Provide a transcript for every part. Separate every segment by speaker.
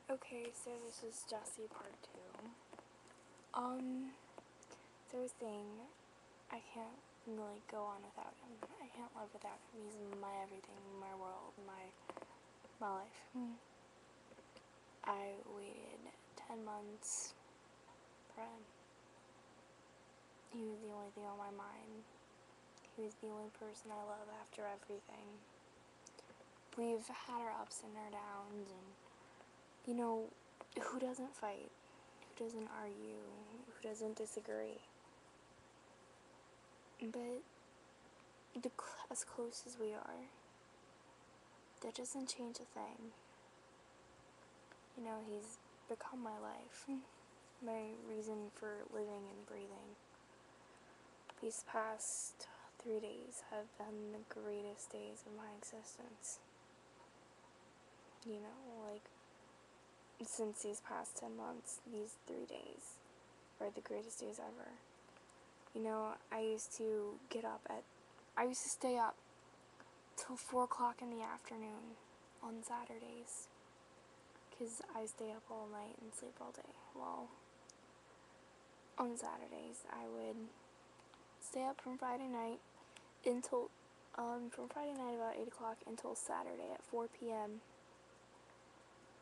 Speaker 1: Okay, so this is Jessie part 2. So I was saying, I can't really go on without him. I can't live without him. He's my everything, my world, my life. I waited 10 months for him. He was the only thing on my mind. He was the only person I love after everything. We've had our ups and our downs, and you know, who doesn't fight? Who doesn't argue? Who doesn't disagree? But as close as we are, that doesn't change a thing. You know, he's become my life, my reason for living and breathing. These past 3 days have been the greatest days of my existence. You know, like, since these past 10 months, these 3 days are the greatest days ever. You know, I used to stay up till 4 o'clock in the afternoon on Saturdays, because I stay up all night and sleep all day. Well, on Saturdays, I would stay up from Friday night until, from Friday night about 8 o'clock until Saturday at 4 p.m.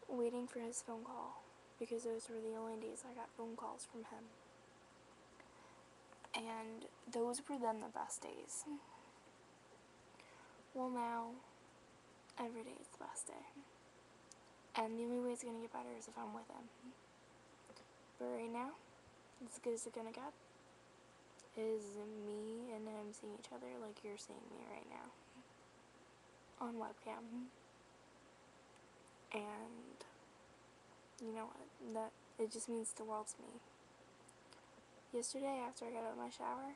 Speaker 1: waiting for his phone call, because those were the only days I got phone calls from him. And those were then the best days. Well, now, every day is the best day. And the only way it's gonna get better is if I'm with him. But right now, as good as it's gonna get is me and him seeing each other like you're seeing me right now. On webcam. And you know what? That it just means the world to me. Yesterday, after I got out of my shower,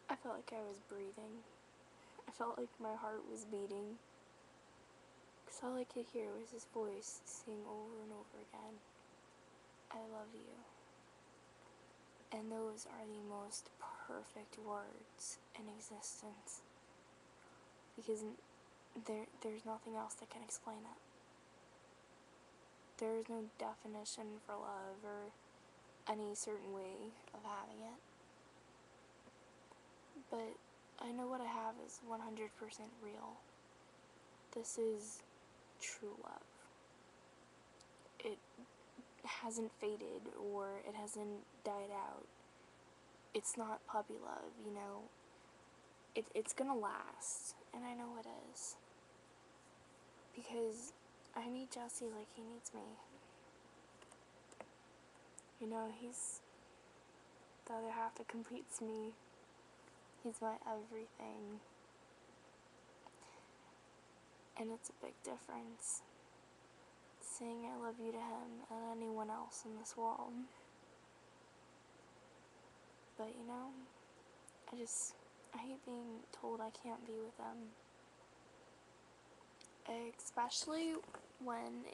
Speaker 1: I felt like I was breathing. I felt like my heart was beating. Because all I could hear was his voice saying over and over again, "I love you." And those are the most perfect words in existence. Because there's nothing else that can explain it. There is no definition for love or any certain way of having it. But I know what I have is 100% real. This is true love. It hasn't faded or it hasn't died out. It's not puppy love, you know. It's gonna last, and I know it is. Because I need Jesse like he needs me. You know, he's the other half that completes me. He's my everything. And it's a big difference saying I love you to him and anyone else in this world. But you know, I hate being told I can't be with them. Especially when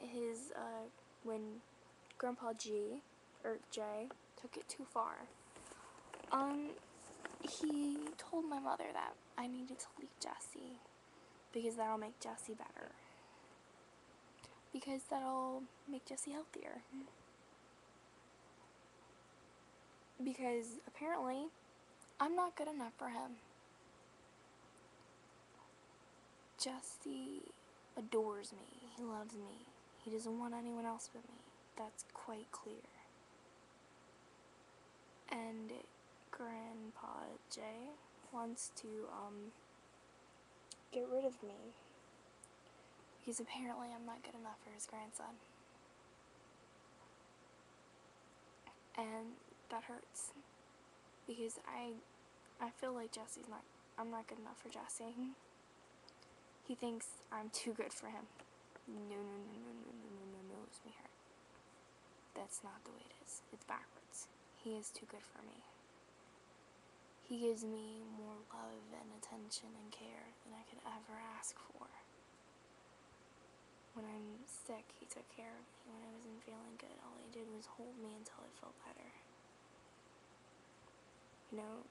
Speaker 1: when Grandpa Jay took it too far. He told my mother that I needed to leave Jesse because that'll make Jesse better. Because that'll make Jesse healthier. Because apparently, I'm not good enough for him. Jesse adores me. He loves me. He doesn't want anyone else but me. That's quite clear. And Grandpa Jay wants to, get rid of me. Because apparently I'm not good enough for his grandson. And that hurts. Because I feel like I'm not good enough for Jesse. He thinks I'm too good for him. No, sweetheart. That's not the way it is. It's backwards. He is too good for me. He gives me more love and attention and care than I could ever ask for. When I'm sick, he took care of me. When I wasn't feeling good, all he did was hold me until I felt better. You know,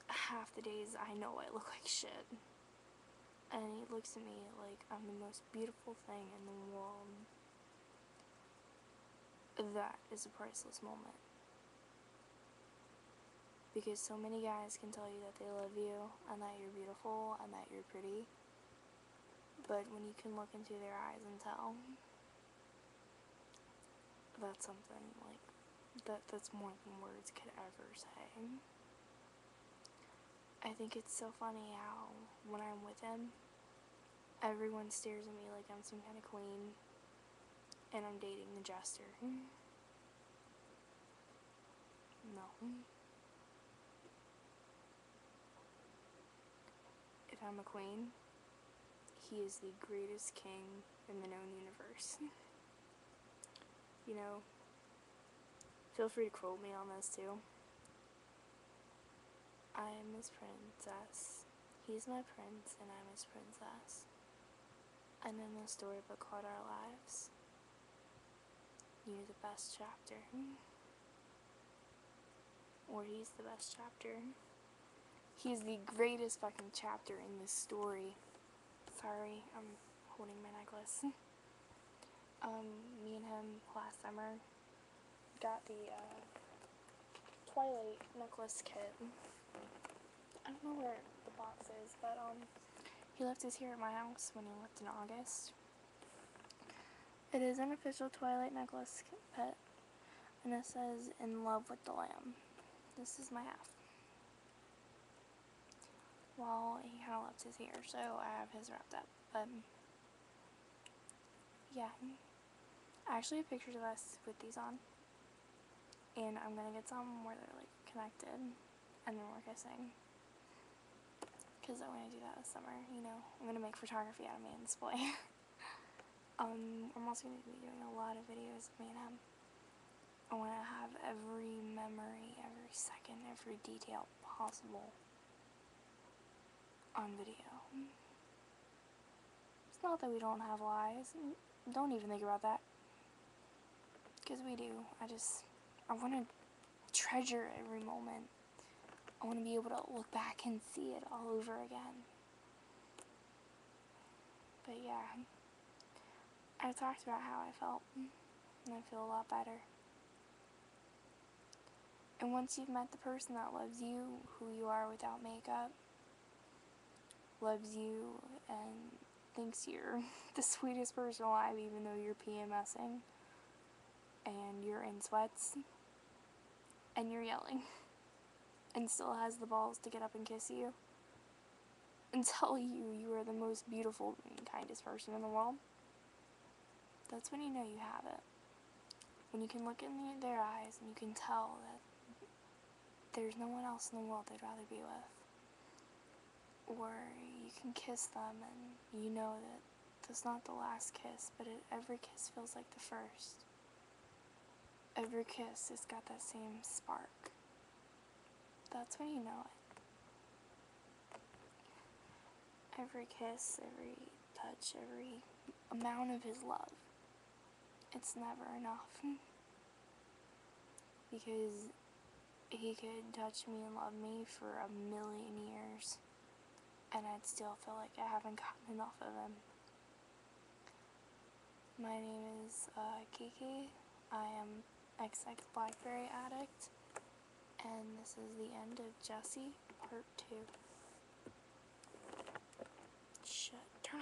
Speaker 1: half the days I know I look like shit. And he looks at me like I'm the most beautiful thing in the world. That is a priceless moment. Because so many guys can tell you that they love you, and that you're beautiful, and that you're pretty. But when you can look into their eyes and tell, that's something, like, that's more than words could ever say. I think it's so funny how, when I'm with him, everyone stares at me like I'm some kind of queen, and I'm dating the jester. No. If I'm a queen, he is the greatest king in the known universe. You know, feel free to quote me on this too. I am his princess. He's my prince, and I'm his princess. And in the storybook called Our Lives, you're the best chapter. Or he's the best chapter. He's the greatest fucking chapter in this story. Sorry, I'm holding my necklace. Me and him last summer got the Twilight necklace kit. I don't know where the box is, but he left this here at my house when he left in August. It is an official Twilight necklace pet, and it says, "In love with the lamb." This is my half. Well, he kind of left his here, so I have his wrapped up, but yeah. I actually have pictures of us with these on, and I'm gonna get some where they're like connected, and then we're kissing, because I want to do that this summer, you know. I'm gonna make photography out of me and display. I'm also gonna be doing a lot of videos of me and him. I want to have every memory, every second, every detail possible on video. It's not that we don't have lives. Don't even think about that. Because we do. I want to treasure every moment. I want to be able to look back and see it all over again. But yeah, I talked about how I felt, and I feel a lot better. And once you've met the person that loves you, who you are without makeup, loves you and thinks you're the sweetest person alive even though you're PMSing, and you're in sweats, and you're yelling, and still has the balls to get up and kiss you, and tell you you are the most beautiful and kindest person in the world, that's when you know you have it. When you can look in their eyes and you can tell that there's no one else in the world they'd rather be with. Or you can kiss them and you know that that's not the last kiss, but every kiss feels like the first. Every kiss has got that same spark. That's when you know it. Every kiss, every touch, every amount of his love. It's never enough. Because he could touch me and love me for 1,000,000 years, and I'd still feel like I haven't gotten enough of him. My name is Kiki. I am xxBlackBerryAddict, and this is the end of Jessie, part 2. Shut